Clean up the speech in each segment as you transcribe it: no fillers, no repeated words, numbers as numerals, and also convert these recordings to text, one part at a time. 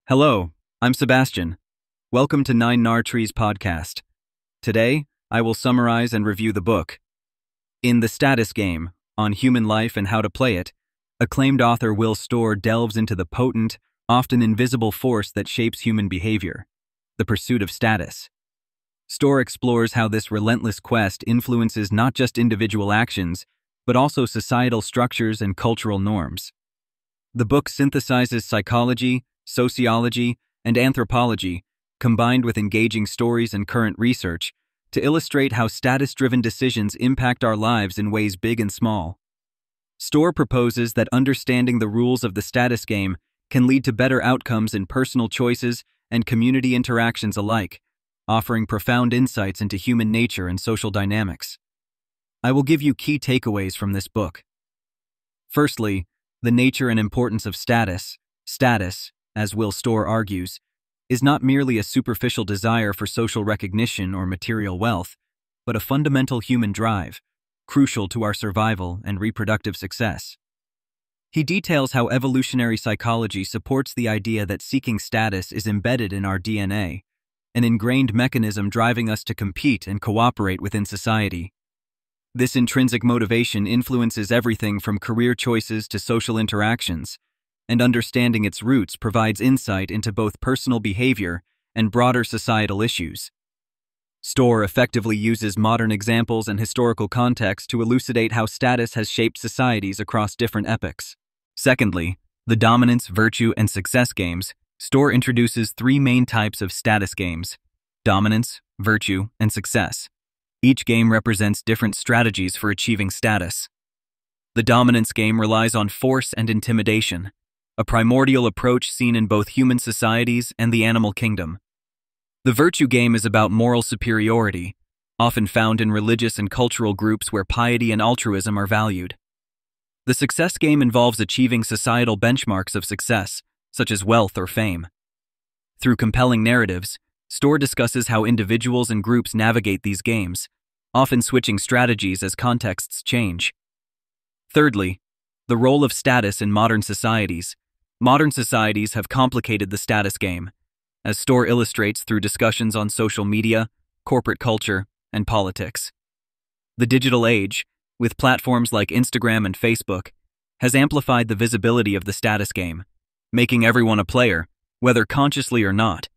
Hello, I'm Sebastian. Welcome to Nine Nar Trees podcast. Today, I will summarize and review the book. In The Status Game, On Human Life and How to Play It, acclaimed author Will Storr delves into the potent, often invisible force that shapes human behavior, the pursuit of status. Storr explores how this relentless quest influences not just individual actions, but also societal structures and cultural norms. The book synthesizes psychology, sociology, and anthropology, combined with engaging stories and current research, to illustrate how status-driven decisions impact our lives in ways big and small. Storr proposes that understanding the rules of the status game can lead to better outcomes in personal choices and community interactions alike, offering profound insights into human nature and social dynamics. I will give you key takeaways from this book. Firstly, the nature and importance of status. Status, as Will Storr argues, is not merely a superficial desire for social recognition or material wealth, but a fundamental human drive, crucial to our survival and reproductive success. He details how evolutionary psychology supports the idea that seeking status is embedded in our DNA, an ingrained mechanism driving us to compete and cooperate within society. This intrinsic motivation influences everything from career choices to social interactions, and understanding its roots provides insight into both personal behavior and broader societal issues. Storr effectively uses modern examples and historical context to elucidate how status has shaped societies across different epochs. Secondly, the dominance, virtue, and success games. Storr introduces three main types of status games: dominance, virtue, and success. Each game represents different strategies for achieving status. The dominance game relies on force and intimidation, a primordial approach seen in both human societies and the animal kingdom. The virtue game is about moral superiority, often found in religious and cultural groups where piety and altruism are valued. The success game involves achieving societal benchmarks of success, such as wealth or fame. Through compelling narratives, Storr discusses how individuals and groups navigate these games, often switching strategies as contexts change. Thirdly, the role of status in modern societies. Modern societies have complicated the status game, as Storr illustrates through discussions on social media, corporate culture, and politics. The digital age, with platforms like Instagram and Facebook, has amplified the visibility of the status game, making everyone a player, whether consciously or not.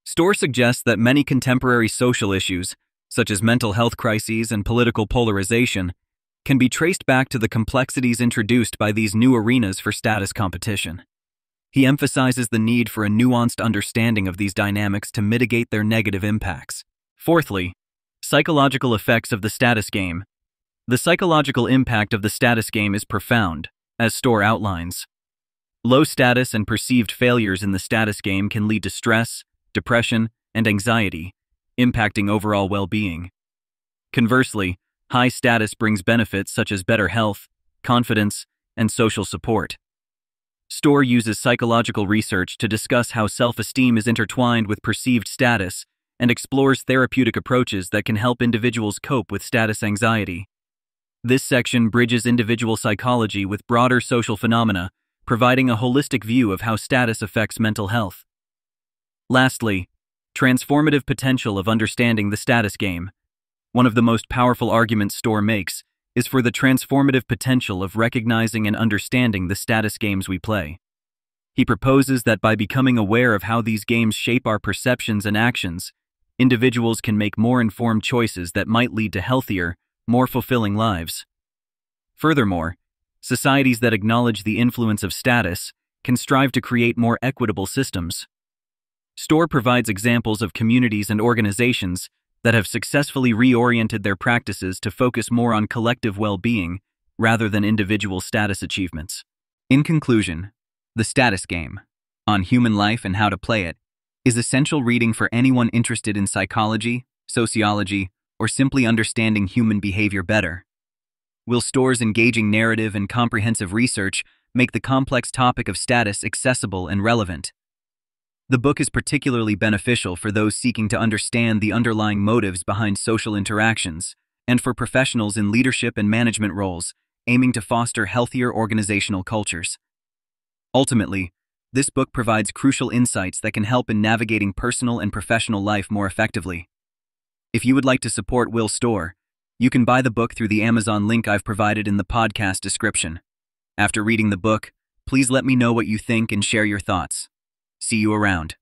Storr suggests that many contemporary social issues, such as mental health crises and political polarization, can be traced back to the complexities introduced by these new arenas for status competition. He emphasizes the need for a nuanced understanding of these dynamics to mitigate their negative impacts. Fourthly, psychological effects of the status game. The psychological impact of the status game is profound, as Storr outlines. Low status and perceived failures in the status game can lead to stress, depression, and anxiety, impacting overall well-being. Conversely, high status brings benefits such as better health, confidence, and social support. Storr uses psychological research to discuss how self-esteem is intertwined with perceived status and explores therapeutic approaches that can help individuals cope with status anxiety. This section bridges individual psychology with broader social phenomena, providing a holistic view of how status affects mental health. Lastly, transformative potential of understanding the status game. One of the most powerful arguments Storr makes is for the transformative potential of recognizing and understanding the status games we play. He proposes that by becoming aware of how these games shape our perceptions and actions, individuals can make more informed choices that might lead to healthier, more fulfilling lives. Furthermore, societies that acknowledge the influence of status can strive to create more equitable systems. Storr provides examples of communities and organizations that have successfully reoriented their practices to focus more on collective well-being rather than individual status achievements. In conclusion, The Status Game, On Human Life and How to Play It, is essential reading for anyone interested in psychology, sociology, or simply understanding human behavior better. Will Storr's engaging narrative and comprehensive research make the complex topic of status accessible and relevant. The book is particularly beneficial for those seeking to understand the underlying motives behind social interactions, and for professionals in leadership and management roles aiming to foster healthier organizational cultures. Ultimately, This book provides crucial insights that can help in navigating personal and professional life more effectively. If you would like to support Will's store, you can buy the book through the Amazon link I've provided in the podcast description. After reading the book, please let me know what you think and share your thoughts. See you around.